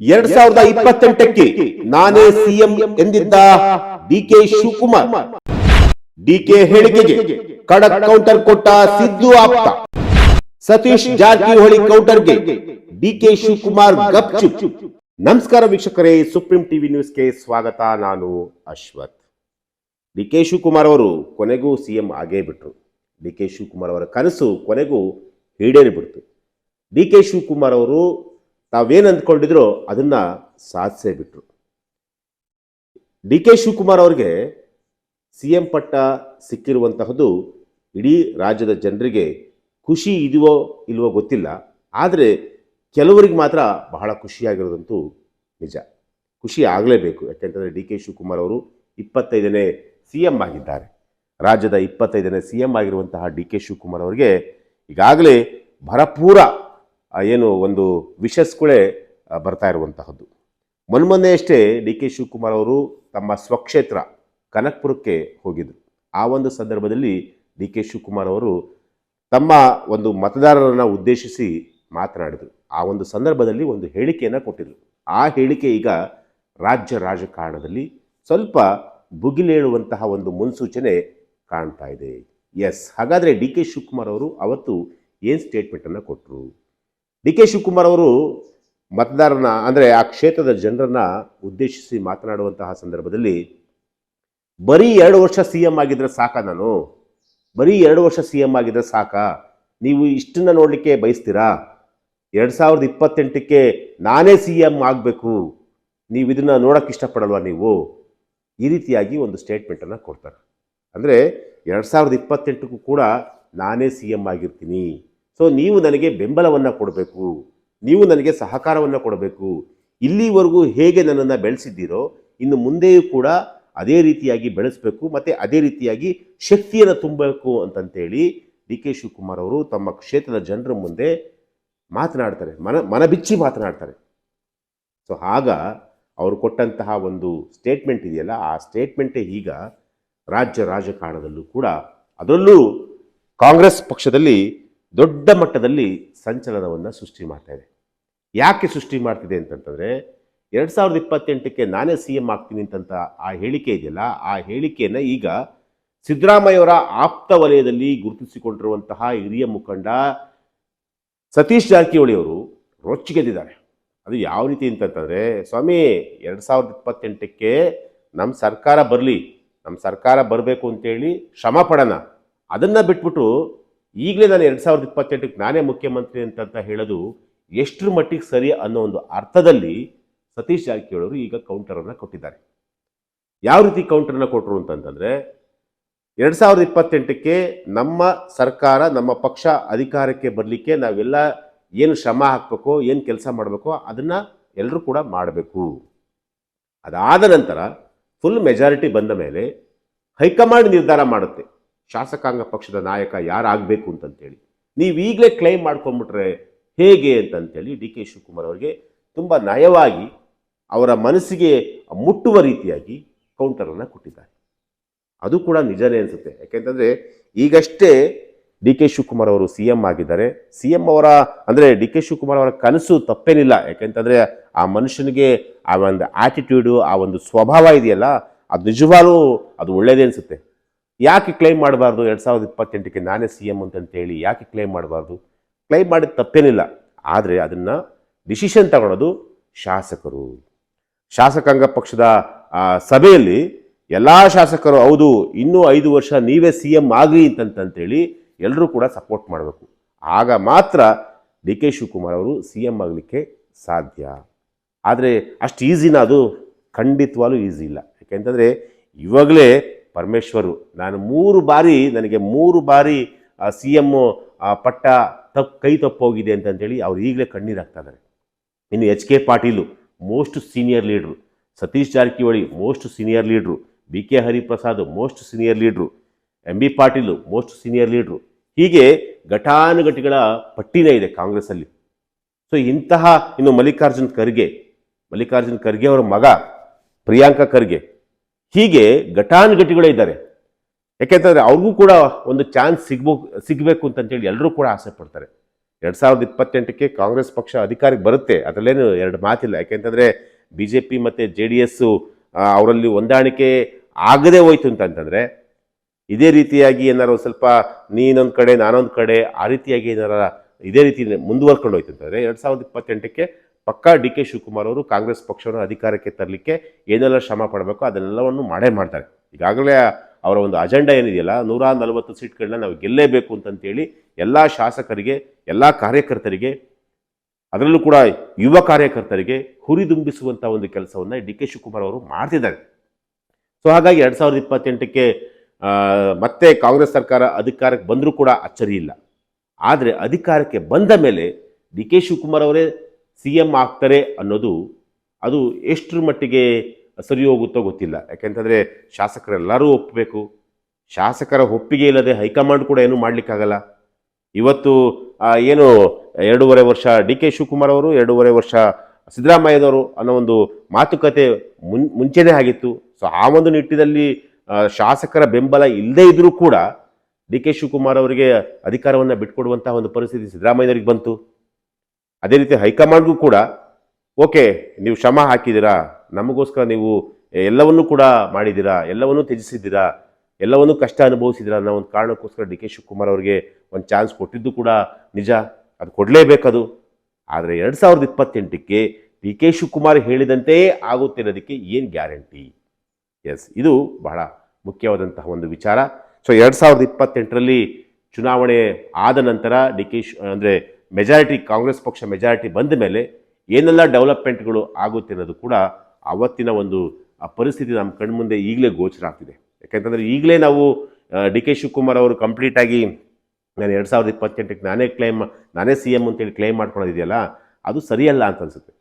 2028ಕ್ಕೆ ನಾನೇ CM ಎಂದಿದ್ದ DK Shivakumar. DK ಹೇಳಿಕೆಗೆ ಖಡಕ್ ಕೌಂಟರ್ ಕೊಟ್ಟ ಸಿದ್ದು ಆಪ್ತ. ಸತೀಶ್ ಜಾರಕಿಹೊಳಿ ಕೌಂಟರ್ಗೆ ಡಿಕೆ ಶಿವಕುಮಾರ್ ಗಪ್ಚುಪ್. ನಮಸ್ಕಾರ ವೀಕ್ಷಕರೇ, ಸುಪ್ರೀಂ ಟಿವಿ ನ್ಯೂಸ್ಗೆ ಸ್ವಾಗತ. ನಾನು ಅಶ್ವಥ್. ಡಿಕೆ ಶಿವಕುಮಾರ್ ಅವರು ಕೊನೆಗೂ ಸಿಎಂ ಆಗೇ ಬಿಟ್ರು. ಡಿಕೆ ಶಿವಕುಮಾರ್ ಅವರ ಕನಸು ಕೊನೆಗೂ ಈಡೇರಿಬಿಡ್ತು. ಡಿಕೆ ಶಿವಕುಮಾರ್ ಅವರು ತಾವೇನು ಅಂದ್ಕೊಂಡಿದ್ರೋ ಅದನ್ನ ಸಾಧಿಸೇ ಬಿಟ್ರು. ಡಿಕೆ ಶಿವಕುಮಾರ್ ಅವರಿಗೆ ಸಿಎಂ ಪಟ್ಟ ಸಿಕ್ಕಿರುವಂತಹದ್ದು ಇಡೀ ರಾಜ್ಯದ ಜನರಿಗೆ ಖುಷಿ ಇದೆಯೋ ಇಲ್ವೋ ಗೊತ್ತಿಲ್ಲ, ಆದರೆ ಕೆಲವರಿಗೆ ಮಾತ್ರ ಬಹಳ ಖುಷಿಯಾಗಿರೋದಂತೂ ನಿಜ. ಖುಷಿ ಆಗಲೇಬೇಕು. ಯಾಕೆಂತಂದರೆ ಡಿಕೆ ಶಿವಕುಮಾರ್ ಅವರು 25ನೇ ಸಿಎಂ ಆಗಿದ್ದಾರೆ. ರಾಜ್ಯದ 25ನೇ ಸಿಎಂ ಆಗಿರುವಂತಹ ಡಿಕೆ ಶಿವಕುಮಾರ್ ಅವರಿಗೆ ಈಗಾಗಲೇ ಭರಪೂರ ಏನು ಒಂದು ವಿಷಸ್ಗಳೇ ಬರ್ತಾ ಇರುವಂತಹದ್ದು. ಮೊನ್ನೆಯಷ್ಟೇ ಡಿಕೆ ಶಿವಕುಮಾರ್ ಅವರು ತಮ್ಮ ಸ್ವಕ್ಷೇತ್ರ ಕನಕಪುರಕ್ಕೆ ಹೋಗಿದ್ರು. ಆ ಒಂದು ಸಂದರ್ಭದಲ್ಲಿ ಡಿಕೆ ಶಿವಕುಮಾರ್ ಅವರು ತಮ್ಮ ಒಂದು ಮತದಾರರನ್ನು ಉದ್ದೇಶಿಸಿ ಮಾತನಾಡಿದರು. ಆ ಒಂದು ಸಂದರ್ಭದಲ್ಲಿ ಒಂದು ಹೇಳಿಕೆಯನ್ನು ಕೊಟ್ಟಿದ್ರು. ಆ ಹೇಳಿಕೆ ಈಗ ರಾಜ್ಯ ರಾಜಕಾರಣದಲ್ಲಿ ಸ್ವಲ್ಪ ಭುಗಿಲೇಳುವಂತಹ ಒಂದು ಮುನ್ಸೂಚನೆ ಕಾಣ್ತಾ ಇದೆ. ಎಸ್, ಹಾಗಾದರೆ ಡಿಕೆ ಶಿವಕುಮಾರ್ ಅವರು ಅವತ್ತು ಏನು ಸ್ಟೇಟ್ಮೆಂಟನ್ನು ಕೊಟ್ಟರು? ಡಿಕೆ ಶಿವಕುಮಾರ್ ಅವರು ಮತದಾರನ ಅಂದರೆ ಆ ಕ್ಷೇತ್ರದ ಜನರನ್ನ ಉದ್ದೇಶಿಸಿ ಮಾತನಾಡುವಂತಹ ಸಂದರ್ಭದಲ್ಲಿ ಬರೀ 2 ವರ್ಷ ಸಿಎಂ ಆಗಿದ್ರೆ ಸಾಕಾ? ಬರೀ 2 ವರ್ಷ ಸಿಎಂ ಆಗಿದ್ರೆ ಸಾಕಾ? ನೀವು ಇಷ್ಟನ್ನ ನೋಡಲಿಕ್ಕೆ ಬಯಸ್ತೀರಾ? 2028ಕ್ಕೆ ನಾನೇ ಸಿಎಂ ಆಗಬೇಕು, ನೀವು ಇದನ್ನ ನೋಡೋಕ್ಕೆ ಇಷ್ಟಪಡಲ್ವಾ ನೀವು? ಈ ರೀತಿಯಾಗಿ ಒಂದು ಸ್ಟೇಟ್ಮೆಂಟನ್ನು ಕೊಡ್ತಾರೆ. ಅಂದರೆ 2028ಕ್ಕೂ ಕೂಡ ನಾನೇ ಸಿಎಂ ಆಗಿರ್ತೀನಿ, ಸೊ ನೀವು ನನಗೆ ಬೆಂಬಲವನ್ನು ಕೊಡಬೇಕು, ನೀವು ನನಗೆ ಸಹಕಾರವನ್ನು ಕೊಡಬೇಕು. ಇಲ್ಲಿವರೆಗೂ ಹೇಗೆ ನನ್ನನ್ನು ಬೆಳೆಸಿದ್ದೀರೋ ಇನ್ನು ಮುಂದೆಯೂ ಕೂಡ ಅದೇ ರೀತಿಯಾಗಿ ಬೆಳೆಸಬೇಕು, ಮತ್ತು ಅದೇ ರೀತಿಯಾಗಿ ಶಕ್ತಿಯನ್ನು ತುಂಬಬೇಕು ಅಂತಂತೇಳಿ ಡಿ ಕೆ ಶಿವಕುಮಾರ್ ಅವರು ತಮ್ಮ ಕ್ಷೇತ್ರದ ಜನರ ಮುಂದೆ ಮಾತನಾಡ್ತಾರೆ, ಮನಬಿಚ್ಚಿ ಮಾತನಾಡ್ತಾರೆ. ಸೊ ಆಗ ಅವರು ಕೊಟ್ಟಂತಹ ಒಂದು ಸ್ಟೇಟ್ಮೆಂಟ್ ಇದೆಯಲ್ಲ, ಆ ಸ್ಟೇಟ್ಮೆಂಟೇ ಈಗ ರಾಜ್ಯ ರಾಜಕಾರಣದಲ್ಲೂ ಕೂಡ, ಅದರಲ್ಲೂ ಕಾಂಗ್ರೆಸ್ ಪಕ್ಷದಲ್ಲಿ ದೊಡ್ಡ ಮಟ್ಟದಲ್ಲಿ ಸಂಚಲನವನ್ನು ಸೃಷ್ಟಿ ಮಾಡ್ತಾ ಇದೆ. ಯಾಕೆ ಸೃಷ್ಟಿ ಮಾಡ್ತಿದೆ ಅಂತಂತಂದರೆ 2028ಕ್ಕೆ ನಾನೇ ಸಿಎಂ ಆಗ್ತೀನಿ ಅಂತಂತ ಆ ಹೇಳಿಕೆ ಇದೆಯಲ್ಲ, ಆ ಹೇಳಿಕೆಯನ್ನು ಈಗ ಸಿದ್ದರಾಮಯ್ಯವರ ಆಪ್ತ ವಲಯದಲ್ಲಿ ಗುರುತಿಸಿಕೊಂಡಿರುವಂತಹ ಹಿರಿಯ ಮುಖಂಡ ಸತೀಶ್ ಜಾರಕಿಹೊಳಿ ಅವರು ರೊಚ್ಚಿಗೆದ್ದಿದ್ದಾರೆ. ಅದು ಯಾವ ರೀತಿ ಅಂತಂತಂದರೆ, ಸ್ವಾಮಿ 2028ಕ್ಕೆ ನಮ್ಮ ಸರ್ಕಾರ ಬರಲಿ, ನಮ್ಮ ಸರ್ಕಾರ ಬರಬೇಕು ಅಂತೇಳಿ ಶ್ರಮ ಪಡೋಣ, ಅದನ್ನು ಬಿಟ್ಬಿಟ್ಟು ಈಗಲೇ ನಾನು 2028ಕ್ಕೆ ನಾನೇ ಮುಖ್ಯಮಂತ್ರಿ ಅಂತ ಹೇಳೋದು ಎಷ್ಟರ ಮಟ್ಟಿಗೆ ಸರಿ ಅನ್ನೋ ಒಂದು ಅರ್ಥದಲ್ಲಿ ಸತೀಶ್ ಜಾರಕಿಹೊಳಿ ಅವರು ಈಗ ಕೌಂಟರನ್ನು ಕೊಟ್ಟಿದ್ದಾರೆ. ಯಾವ ರೀತಿ ಕೌಂಟರನ್ನು ಕೊಟ್ಟರು ಅಂತಂತಂದರೆ, 2028ಕ್ಕೆ ನಮ್ಮ ಸರ್ಕಾರ, ನಮ್ಮ ಪಕ್ಷ ಅಧಿಕಾರಕ್ಕೆ ಬರಲಿಕ್ಕೆ ನಾವೆಲ್ಲ ಏನು ಶ್ರಮ ಹಾಕಬೇಕೋ, ಏನು ಕೆಲಸ ಮಾಡಬೇಕೋ ಅದನ್ನು ಎಲ್ಲರೂ ಕೂಡ ಮಾಡಬೇಕು. ಅದಾದ ನಂತರ ಫುಲ್ ಮೆಜಾರಿಟಿ ಬಂದ ಮೇಲೆ ಹೈಕಮಾಂಡ್ ನಿರ್ಧಾರ ಮಾಡುತ್ತೆ ಶಾಸಕಾಂಗ ಪಕ್ಷದ ನಾಯಕ ಯಾರಾಗಬೇಕು ಅಂತಂತೇಳಿ. ನೀವು ಈಗಲೇ ಕ್ಲೈಮ್ ಮಾಡ್ಕೊಂಡ್ಬಿಟ್ರೆ ಹೇಗೆ ಅಂತಂತೇಳಿ ಡಿ ಕೆ ಶಿವಕುಮಾರ್ ಅವರಿಗೆ ತುಂಬ ನಯವಾಗಿ ಅವರ ಮನಸ್ಸಿಗೆ ಮುಟ್ಟುವ ರೀತಿಯಾಗಿ ಕೌಂಟರನ್ನು ಕೊಟ್ಟಿದ್ದಾರೆ. ಅದು ಕೂಡ ನಿಜನೇ ಅನಿಸುತ್ತೆ. ಯಾಕೆಂತಂದರೆ ಈಗಷ್ಟೇ ಡಿ ಕೆ ಶಿವಕುಮಾರ್ ಅವರು ಸಿಎಂ ಆಗಿದ್ದಾರೆ. ಸಿಎಂ ಅವರ ಅಂದರೆ ಡಿ ಕೆ ಶಿವಕುಮಾರ್ ಅವರ ಕನಸು ತಪ್ಪೇನಿಲ್ಲ. ಯಾಕೆಂತಂದರೆ ಆ ಮನುಷ್ಯನಿಗೆ ಆ ಒಂದು ಆಟಿಟ್ಯೂಡು, ಆ ಒಂದು ಸ್ವಭಾವ ಇದೆಯಲ್ಲ, ಅದು ನಿಜವಾಗ್ಲೂ ಅದು ಒಳ್ಳೆಯದೇ ಅನಿಸುತ್ತೆ. ಯಾಕೆ ಕ್ಲೈಮ್ ಮಾಡಬಾರ್ದು 2028ಕ್ಕೆ ನಾನೇ ಸಿಎಂ ಅಂತಂತೇಳಿ ಯಾಕೆ ಕ್ಲೈಮ್ ಮಾಡಬಾರ್ದು? ಕ್ಲೈಮ್ ಮಾಡಿದ ತಪ್ಪೇನಿಲ್ಲ. ಆದರೆ ಅದನ್ನು ಡಿಸಿಷನ್ ತಗೊಳ್ಳೋದು ಶಾಸಕರು. ಶಾಸಕಾಂಗ ಪಕ್ಷದ ಸಭೆಯಲ್ಲಿ ಎಲ್ಲ ಶಾಸಕರು ಹೌದು ಇನ್ನೂ 5 ವರ್ಷ ನೀವೇ ಸಿಎಂ ಆಗಲಿ ಅಂತಂತೇಳಿ ಎಲ್ಲರೂ ಕೂಡ ಸಪೋರ್ಟ್ ಮಾಡಬೇಕು. ಆಗ ಮಾತ್ರ ಡಿ ಕೆ ಶಿವಕುಮಾರ್ ಅವರು ಸಿಎಂ ಆಗಲಿಕ್ಕೆ ಸಾಧ್ಯ. ಆದರೆ ಅಷ್ಟು ಈಸಿನ? ಅದು ಖಂಡಿತವಾಗ್ಲೂ ಈಸಿ ಇಲ್ಲ. ಯಾಕೆಂತಂದರೆ ಇವಾಗಲೇ ಪರಮೇಶ್ವರು ನನಗೆ 3 ಬಾರಿ ಸಿಎಂ ಪಟ್ಟ ಕೈ ತಪ್ಪೋಗಿದೆ ಅಂತಂತೇಳಿ ಅವ್ರು ಈಗಲೇ ಕಣ್ಣೀರಾಗ್ತಾ ಇದ್ದಾರೆ. ಇನ್ನು H K Patil most senior leaders, Satish Jarkiholi most senior leaders, B K Hariprasad most senior leaders, M B Patil most senior leaders, ಹೀಗೆ ಘಟಾನುಘಟಿಗಳ ಪಟ್ಟಿನೇ ಇದೆ ಕಾಂಗ್ರೆಸ್ಸಲ್ಲಿ. ಸೊ ಇಂತಹ ಇನ್ನು ಮಲ್ಲಿಕಾರ್ಜುನ್ ಖರ್ಗೆ ಅವರ ಮಗ ಪ್ರಿಯಾಂಕ ಖರ್ಗೆ, ಹೀಗೆ ಘಟಾನುಘಟಿಗಳೇ ಇದ್ದಾರೆ. ಯಾಕೆಂತಂದರೆ ಅವ್ರಿಗೂ ಕೂಡ ಒಂದು ಚಾನ್ಸ್ ಸಿಗಬೇಕು ಅಂತಂತೇಳಿ ಎಲ್ಲರೂ ಕೂಡ ಆಸೆ ಪಡ್ತಾರೆ. 2028ಕ್ಕೆ ಕಾಂಗ್ರೆಸ್ ಪಕ್ಷ ಅಧಿಕಾರಕ್ಕೆ ಬರುತ್ತೆ, ಅದರಲ್ಲೇನು ಎರಡು ಮಾತಿಲ್ಲ. ಯಾಕೆಂತಂದರೆ BJP ಮತ್ತು JDS ಅವರಲ್ಲಿ ಹೊಂದಾಣಿಕೆ ಆಗದೆ ಹೋಯ್ತು ಅಂತಂತಂದರೆ, ಇದೇ ರೀತಿಯಾಗಿ ಏನಾರು ಸ್ವಲ್ಪ ನೀನೊಂದು ಕಡೆ ನಾನೊಂದು ಕಡೆ ಆ ರೀತಿಯಾಗಿ ಏನಾರ ಇದೇ ರೀತಿ ಮುಂದುವರ್ಕೊಂಡು ಹೋಯ್ತು ಅಂತಂದರೆ 2028ಕ್ಕೆ ಪಕ್ಕಾ DK ಶಿವಕುಮಾರ್ ಅವರು ಕಾಂಗ್ರೆಸ್ ಪಕ್ಷವನ್ನು ಅಧಿಕಾರಕ್ಕೆ ತರಲಿಕ್ಕೆ ಏನೆಲ್ಲ ಶ್ರಮ ಪಡಬೇಕು ಅದನ್ನೆಲ್ಲವನ್ನು ಮಾಡೇ ಮಾಡ್ತಾರೆ. ಈಗಾಗಲೇ ಅವರ ಒಂದು ಅಜೆಂಡಾ ಏನಿದೆಯಲ್ಲ, 140 ಸೀಟ್ಗಳನ್ನ ನಾವು ಗೆಲ್ಲೇಬೇಕು ಅಂತಂತೇಳಿ ಎಲ್ಲ ಶಾಸಕರಿಗೆ, ಎಲ್ಲ ಕಾರ್ಯಕರ್ತರಿಗೆ, ಅದರಲ್ಲೂ ಕೂಡ ಯುವ ಕಾರ್ಯಕರ್ತರಿಗೆ ಹುರಿದುಂಬಿಸುವಂಥ ಒಂದು ಕೆಲಸವನ್ನು DK ಶಿವಕುಮಾರ್ ಅವರು ಮಾಡ್ತಿದ್ದಾರೆ. ಸೊ ಹಾಗಾಗಿ 2028ಕ್ಕೆ ಮತ್ತೆ ಕಾಂಗ್ರೆಸ್ ಸರ್ಕಾರ ಅಧಿಕಾರಕ್ಕೆ ಬಂದರೂ ಕೂಡ ಅಚ್ಚರಿ ಇಲ್ಲ. ಆದರೆ ಅಧಿಕಾರಕ್ಕೆ ಬಂದ ಮೇಲೆ DK ಶಿವಕುಮಾರ್ ಅವರೇ CM ಆಗ್ತಾರೆ ಅನ್ನೋದು ಅದು ಎಷ್ಟರ ಮಟ್ಟಿಗೆ ಸರಿ ಹೋಗುತ್ತೋ ಗೊತ್ತಿಲ್ಲ. ಯಾಕೆಂತಂದರೆ ಶಾಸಕರೆಲ್ಲರೂ ಒಪ್ಪಬೇಕು. ಶಾಸಕರ ಒಪ್ಪಿಗೆ ಇಲ್ಲದೆ ಹೈಕಮಾಂಡ್ ಕೂಡ ಏನೂ ಮಾಡಲಿಕ್ಕಾಗಲ್ಲ. ಇವತ್ತು ಏನು 2.5 ವರ್ಷ DK ಶಿವಕುಮಾರ್ ಅವರು, 2.5 ವರ್ಷ ಸಿದ್ದರಾಮಯ್ಯದವರು ಅನ್ನೋ ಒಂದು ಮಾತುಕತೆ ಮುಂಚೆನೇ ಆಗಿತ್ತು. ಸೊ ಆ ಒಂದು ನಿಟ್ಟಿನಲ್ಲಿ ಶಾಸಕರ ಬೆಂಬಲ ಇಲ್ಲದೇ ಇದ್ದರೂ ಕೂಡ DK ಶಿವಕುಮಾರ್ ಅವರಿಗೆ ಅಧಿಕಾರವನ್ನು ಬಿಟ್ಕೊಡುವಂಥ ಒಂದು ಪರಿಸ್ಥಿತಿ ಸಿದ್ದರಾಮಯ್ಯನವರಿಗೆ ಬಂತು. ಅದೇ ರೀತಿ ಹೈಕಮಾಂಡ್ಗೂ ಕೂಡ ಓಕೆ, ನೀವು ಶ್ರಮ ಹಾಕಿದ್ದೀರಾ, ನಮಗೋಸ್ಕರ ನೀವು ಎಲ್ಲವನ್ನೂ ಕೂಡ ಮಾಡಿದ್ದೀರಾ, ಎಲ್ಲವನ್ನೂ ತ್ಯಜಿಸಿದ್ದೀರಾ, ಎಲ್ಲವನ್ನೂ ಕಷ್ಟ ಅನುಭವಿಸಿದ್ದೀರಾ ಅನ್ನೋ ಒಂದು ಕಾರಣಕ್ಕೋಸ್ಕರ DK ಶಿವಕುಮಾರ್ ಅವರಿಗೆ ಒಂದು ಚಾನ್ಸ್ ಕೊಟ್ಟಿದ್ದು ಕೂಡ ನಿಜ, ಅದು ಕೊಡಲೇಬೇಕದು. ಆದರೆ 2028ಕ್ಕೆ DK ಶಿವಕುಮಾರ್ ಹೇಳಿದಂತೆಯೇ ಆಗುತ್ತಿರೋದಕ್ಕೆ ಏನು ಗ್ಯಾರಂಟಿ? ಎಸ್, ಇದು ಬಹಳ ಮುಖ್ಯವಾದಂತಹ ಒಂದು ವಿಚಾರ. ಸೊ 2028ರಲ್ಲಿ ಚುನಾವಣೆ ಆದ ನಂತರ ಅಂದರೆ ಮೆಜಾರಿಟಿ, ಕಾಂಗ್ರೆಸ್ ಪಕ್ಷ ಮೆಜಾರಿಟಿ ಬಂದ ಮೇಲೆ ಏನೆಲ್ಲ ಡೆವಲಪ್ಮೆಂಟ್ಗಳು ಆಗುತ್ತಿರೋದು ಕೂಡ ಅವತ್ತಿನ ಒಂದು ಪರಿಸ್ಥಿತಿ ನಮ್ಮ ಕಣ್ಮುಂದೆ ಈಗಲೇ ಗೋಚರ ಆಗ್ತಿದೆ. ಯಾಕೆಂತಂದರೆ ಈಗಲೇ ನಾವು DK ಶಿವಕುಮಾರ್ ಅವರು ಕಂಪ್ಲೀಟಾಗಿ ನಾನು 2028ಕ್ಕೆ ನಾನೇ CM ಅಂತೇಳಿ ಕ್ಲೈಮ್ ಮಾಡ್ಕೊಳ್ಳೋದಿದೆಯಲ್ಲ, ಅದು ಸರಿಯಲ್ಲ ಅಂತ ಅನಿಸುತ್ತೆ.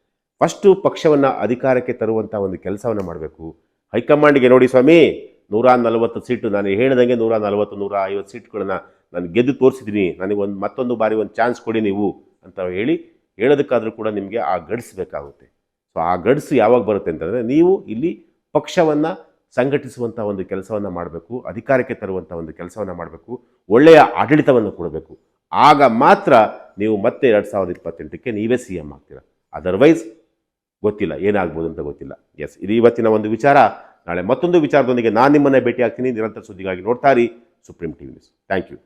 ಫಸ್ಟು ಪಕ್ಷವನ್ನು ಅಧಿಕಾರಕ್ಕೆ ತರುವಂಥ ಒಂದು ಕೆಲಸವನ್ನು ಮಾಡಬೇಕು. ಹೈಕಮಾಂಡ್ಗೆ ನೋಡಿ ಸ್ವಾಮಿ, 140 ಸೀಟು, ನಾನು ಹೇಳಿದಂಗೆ 140, 150 ಸೀಟ್ಗಳನ್ನ ನಾನು ಗೆದ್ದು ತೋರಿಸಿದ್ದೀನಿ, ನನಗೆ ಮತ್ತೊಂದು ಬಾರಿ ಒಂದು ಚಾನ್ಸ್ ಕೊಡಿ ನೀವು ಅಂತ ಹೇಳೋದಕ್ಕಾದರೂ ಕೂಡ ನಿಮಗೆ ಆ ಗಡಿಸಬೇಕಾಗುತ್ತೆ. ಸೊ ಆ ಗಡಿಸು ಯಾವಾಗ ಬರುತ್ತೆ ಅಂತಂದರೆ, ನೀವು ಇಲ್ಲಿ ಪಕ್ಷವನ್ನು ಸಂಘಟಿಸುವಂಥ ಒಂದು ಕೆಲಸವನ್ನು ಮಾಡಬೇಕು, ಅಧಿಕಾರಕ್ಕೆ ತರುವಂಥ ಒಂದು ಕೆಲಸವನ್ನು ಮಾಡಬೇಕು, ಒಳ್ಳೆಯ ಆಡಳಿತವನ್ನು ಕೊಡಬೇಕು. ಆಗ ಮಾತ್ರ ನೀವು ಮತ್ತೆ 2028ಕ್ಕೆ ನೀವೇ CM ಆಗ್ತೀರಾ. ಅದರ್ವೈಸ್ ಗೊತ್ತಿಲ್ಲ ಏನಾಗ್ಬೋದು ಅಂತ ಗೊತ್ತಿಲ್ಲ. ಎಸ್, ಇದು ಇವತ್ತಿನ ಒಂದು ವಿಚಾರ. ನಾಳೆ ಮತ್ತೊಂದು ವಿಚಾರದೊಂದಿಗೆ ನಾನು ನಿಮ್ಮನ್ನೇ ಭೇಟಿ ಆಗ್ತೀನಿ. ನಿರಂತರ ಸುದ್ದಿಗಾಗಿ ನೋಡ್ತಾ ಇರಿ Supreme TV news. Thank you.